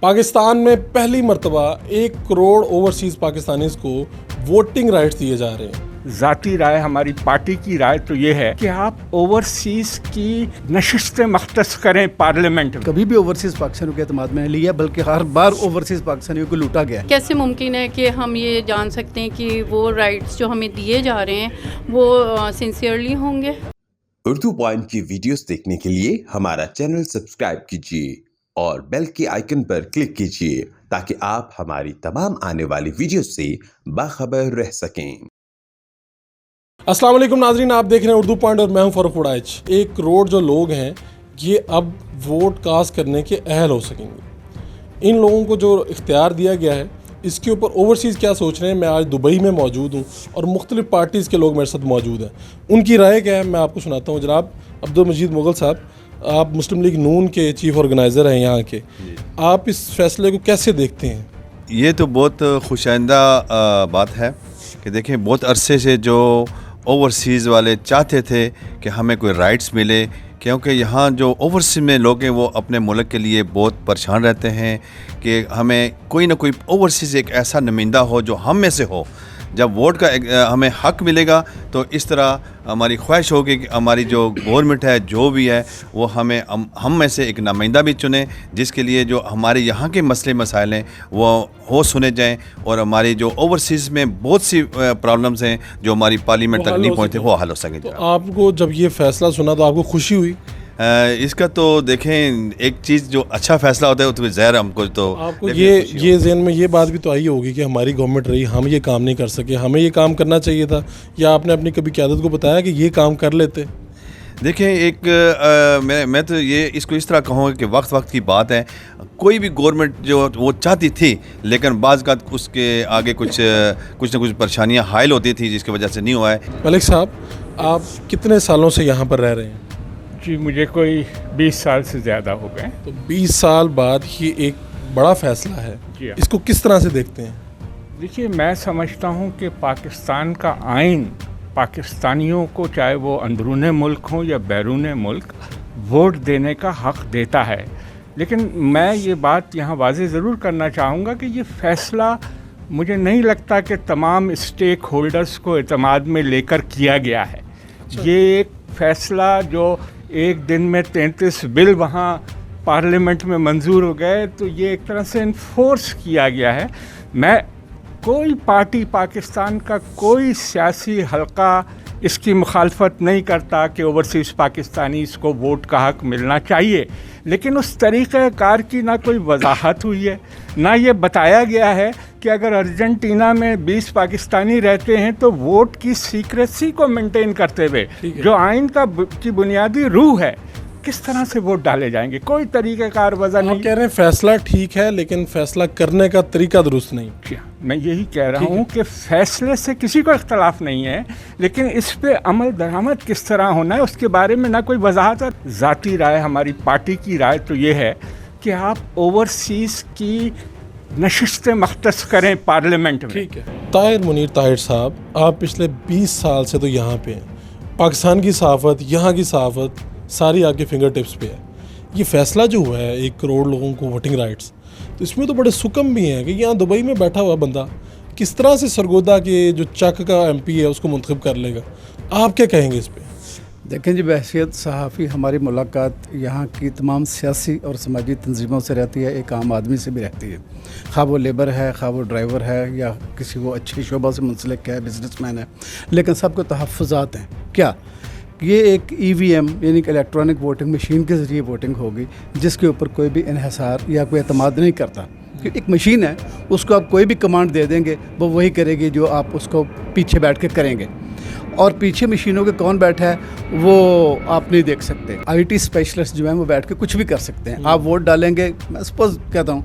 پاکستان میں پہلی مرتبہ 1 کروڑ اوورسیز پاکستانیز کو ووٹنگ رائٹس دیے جا رہے ہیں۔ ذاتی رائے ہماری پارٹی کی رائے تو یہ ہے کہ آپ اوورسیز کی نشستیں مختص کریں پارلیمنٹ میں۔ کبھی بھی اوورسیز پاکستانیوں کے اعتماد میں نہیں لیا، بلکہ ہر بار اوورسیز پاکستانیوں کو لوٹا گیا ہے۔ کیسے ممکن ہے کہ ہم یہ جان سکتے ہیں کہ وہ رائٹس جو ہمیں دیے جا رہے ہیں وہ سنسیئرلی ہوں گے؟ اردو پوائنٹ کی ویڈیوز دیکھنے کے لیے ہمارا چینل سبسکرائب کیجیے اور بیل کے آئیکن پر کلک کیجیے تاکہ آپ ہماری تمام آنے والی ویڈیوز سے باخبر رہ سکیں۔ السلام علیکم ناظرین، آپ دیکھ رہے ہیں اردو پوائنٹ اور میں ہوں فاروق وڑائچ۔ 1 کروڑ جو لوگ ہیں یہ اب ووٹ کاسٹ کرنے کے اہل ہو سکیں گے۔ ان لوگوں کو جو اختیار دیا گیا ہے اس کے اوپر اوورسیز کیا سوچ رہے ہیں؟ میں آج دبئی میں موجود ہوں اور مختلف پارٹیز کے لوگ میرے ساتھ موجود ہیں، ان کی رائے کیا ہے میں آپ کو سناتا ہوں۔ جناب عبدالمجید مغل صاحب، آپ مسلم لیگ نون کے چیف آرگنائزر ہیں یہاں کے، آپ اس فیصلے کو کیسے دیکھتے ہیں؟ یہ تو بہت خوش آئندہ بات ہے کہ دیکھیں بہت عرصے سے جو اوورسیز والے چاہتے تھے کہ ہمیں کوئی رائٹس ملے، کیونکہ یہاں جو اوورسیز میں لوگ ہیں وہ اپنے ملک کے لیے بہت پریشان رہتے ہیں کہ ہمیں کوئی نہ کوئی اوورسیز ایک ایسا نمائندہ ہو جو ہم میں سے ہو۔ جب ووٹ کا ہمیں حق ملے گا تو اس طرح ہماری خواہش ہوگی کہ ہماری جو گورنمنٹ ہے جو بھی ہے وہ ہم میں سے ایک نمائندہ بھی چنیں، جس کے لیے جو ہمارے یہاں کے مسئلے مسائل ہیں وہ سنے جائیں، اور ہماری جو اوورسیز میں بہت سی پرابلمز ہیں جو ہماری پارلیمنٹ تک نہیں پہنچتے وہ حل ہو سکیں۔ تو آپ کو جب یہ فیصلہ سنا تو آپ کو خوشی ہوئی؟ اس کا تو دیکھیں ایک چیز جو اچھا فیصلہ ہوتا ہے تو ظاہر ہم کو تو آپ کو یہ ذہن میں یہ بات بھی تو آئی ہوگی کہ ہماری گورنمنٹ رہی، ہم یہ کام نہیں کر سکے، ہمیں یہ کام کرنا چاہیے تھا، یا آپ نے اپنی کبھی قیادت کو بتایا کہ یہ کام کر لیتے؟ دیکھیں ایک میں تو یہ اس کو اس طرح کہوں گا کہ وقت کی بات ہے۔ کوئی بھی گورنمنٹ جو وہ چاہتی تھی لیکن بعض کا اس کے آگے کچھ نہ کچھ پریشانیاں حائل ہوتی تھی جس کی وجہ سے نہیں ہوا ہے۔ ملک صاحب، آپ کتنے سالوں سے یہاں پر رہ رہے ہیں؟ جی مجھے کوئی 20 سال سے زیادہ ہو گئے۔ تو 20 سال بعد یہ ایک بڑا فیصلہ ہے، جی اس کو کس طرح سے دیکھتے ہیں؟ دیکھیے میں سمجھتا ہوں کہ پاکستان کا آئین پاکستانیوں کو چاہے وہ اندرون ملک ہوں یا بیرون ملک ووٹ دینے کا حق دیتا ہے، لیکن میں یہ بات یہاں واضح ضرور کرنا چاہوں گا کہ یہ فیصلہ مجھے نہیں لگتا کہ تمام اسٹیک ہولڈرز کو اعتماد میں لے کر کیا گیا ہے۔ یہ ایک فیصلہ جو ایک دن میں 33 بل وہاں پارلیمنٹ میں منظور ہو گئے تو یہ ایک طرح سے انفورس کیا گیا ہے۔ میں کوئی پارٹی پاکستان کا کوئی سیاسی حلقہ اس کی مخالفت نہیں کرتا کہ اوورسیز پاکستانیز کو ووٹ کا حق ملنا چاہیے، لیکن اس طریقہ کار کی نہ کوئی وضاحت ہوئی ہے، نہ یہ بتایا گیا ہے کہ اگر ارجنٹینا میں 20 پاکستانی رہتے ہیں تو ووٹ کی سیکریسی کو مینٹین کرتے ہوئے جو آئین کی بنیادی روح ہے کس طرح سے ووٹ ڈالے جائیں گے، کوئی طریقہ کار وضع نہیں۔ آپ کہہ رہے ہیں فیصلہ ٹھیک ہے لیکن فیصلہ کرنے کا طریقہ درست نہیں۔ میں یہی کہہ رہا ہوں کہ فیصلے سے کسی کو اختلاف نہیں ہے، لیکن اس پہ عمل درآمد کس طرح ہونا ہے اس کے بارے میں نہ کوئی وضاحت ہے۔ ذاتی رائے ہماری پارٹی کی رائے تو یہ ہے کہ آپ اوورسیز کی نشستیں مختص کریں پارلیمنٹ میں۔ ٹھیک ہے۔ طاہر منیر طاہر صاحب، آپ پچھلے 20 سال سے تو یہاں پہ ہیں، پاکستان کی صحافت، یہاں کی صحافت ساری آپ کے فنگر ٹپس پہ ہے۔ یہ فیصلہ جو ہوا ہے 1 کروڑ لوگوں کو ووٹنگ رائٹس، تو اس میں تو بڑے سکم بھی ہیں کہ یہاں دبئی میں بیٹھا ہوا بندہ کس طرح سے سرگودا کے جو چک کا MP ہے اس کو منتخب کر لے گا؟ آپ کیا کہیں گے اس پہ؟ دیکھیں جی، بحیثیت صحافی ہماری ملاقات یہاں کی تمام سیاسی اور سماجی تنظیموں سے رہتی ہے، ایک عام آدمی سے بھی رہتی ہے، خواہ وہ لیبر ہے، خواہ وہ ڈرائیور ہے، یا کسی وہ اچھے شعبہ سے منسلک ہے، بزنس مین ہے، لیکن سب کو تحفظات ہیں۔ کیا یہ ایک EVM یعنی کہ الیکٹرانک ووٹنگ مشین کے ذریعے ووٹنگ ہوگی جس کے اوپر کوئی بھی انحصار یا کوئی اعتماد نہیں کرتا، کہ ایک مشین ہے، اس کو آپ کوئی بھی کمانڈ دے دیں گے وہ وہی کرے گی جو آپ اس کو پیچھے بیٹھ کے کریں گے، اور پیچھے مشینوں کے کون بیٹھا ہے وہ آپ نہیں دیکھ سکتے۔ IT اسپیشلسٹ جو ہیں وہ بیٹھ کے کچھ بھی کر سکتے ہیں۔ آپ ووٹ ڈالیں گے، میں سپوز کہتا ہوں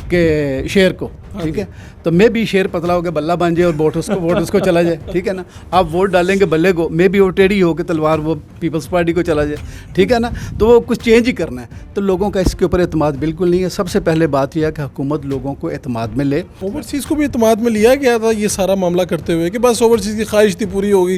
کہ شیر کو، ٹھیک ہے، تو میں بھی شیر پتلا ہو کے بلہ بن جائے اور ووٹ اس کو چلا جائے، ٹھیک ہے نا۔ آپ ووٹ ڈالیں گے بلے کو، میں بھی وہ ٹیڑھی ہو کے تلوار وہ پیپلز پارٹی کو چلا جائے، ٹھیک ہے نا، تو وہ کچھ چینج ہی کرنا ہے۔ تو لوگوں کا اس کے اوپر اعتماد بالکل نہیں ہے۔ سب سے پہلے بات یہ ہے کہ حکومت لوگوں کو اعتماد میں لے۔ اوورسیز کو بھی اعتماد میں لیا گیا تھا یہ سارا معاملہ کرتے ہوئے کہ بس اوورسیز کی خواہش تھی پوری ہوگی،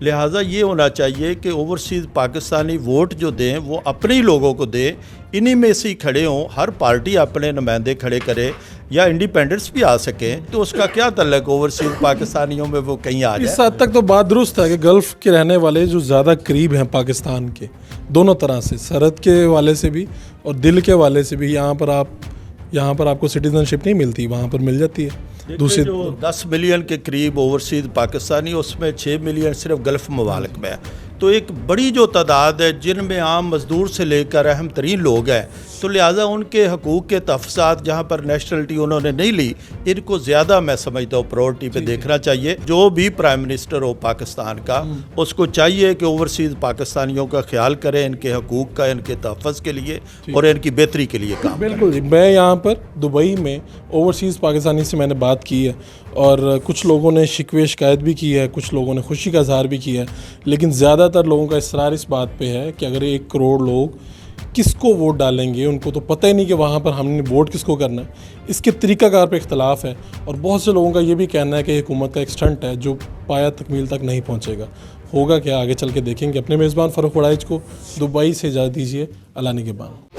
لہٰذا یہ ہونا چاہیے کہ اوورسیز پاکستانی ووٹ جو دیں وہ اپنے ہی لوگوں کو دیں، انہی میں سے ہی کھڑے ہوں، ہر پارٹی اپنے نمائندے کھڑے کرے یا انڈیپینڈنٹس بھی آ سکیں، تو اس کا کیا تعلق اوورسیز پاکستانیوں میں وہ کہیں آ اس جائے؟ حد تک تو بات درست ہے کہ گلف کے رہنے والے جو زیادہ قریب ہیں پاکستان کے، دونوں طرح سے، سرحد کے والے سے بھی اور دل کے والے سے بھی، یہاں پر آپ کو سٹیزن شپ نہیں ملتی، وہاں پر مل جاتی ہے۔ دوسری جو 10 ملین کے قریب اوورسیز پاکستانی، اس میں 6 ملین صرف گلف ممالک میں ہے، تو ایک بڑی جو تعداد ہے جن میں عام مزدور سے لے کر اہم ترین لوگ ہیں، تو لہٰذا ان کے حقوق کے تحفظات جہاں پر نیشنلٹی انہوں نے نہیں لی، ان کو زیادہ میں سمجھتا ہوں پرائورٹی پہ دیکھنا چاہیے۔ جو بھی پرائم منسٹر ہو پاکستان کا، اس کو چاہیے کہ اوورسیز پاکستانیوں کا خیال کریں، ان کے حقوق کا، ان کے تحفظ کے لیے اور ان کی بہتری کے لیے کام کریں۔ بالکل جی، میں یہاں پر دبئی میں اوورسیز پاکستانی سے میں نے بات کی ہے، اور کچھ لوگوں نے شکوے شکایت بھی کی ہے، کچھ لوگوں نے خوشی کا اظہار بھی کیا ہے، لیکن زیادہ تر لوگوں کا اصرار اس بات پہ ہے کہ اگر 1 کروڑ لوگ کس کو ووٹ ڈالیں گے، ان کو تو پتہ ہی نہیں کہ وہاں پر ہم نے ووٹ کس کو کرنا ہے۔ اس کے طریقہ کار پہ اختلاف ہے، اور بہت سے لوگوں کا یہ بھی کہنا ہے کہ یہ حکومت کا ایک سٹنٹ ہے جو پایا تکمیل تک نہیں پہنچے گا۔ ہوگا کیا آگے چل کے دیکھیں گے۔ اپنے میزبان فاروق وڑائچ کو دبئی سے اجازت دیجیے، اللہ نگہبان۔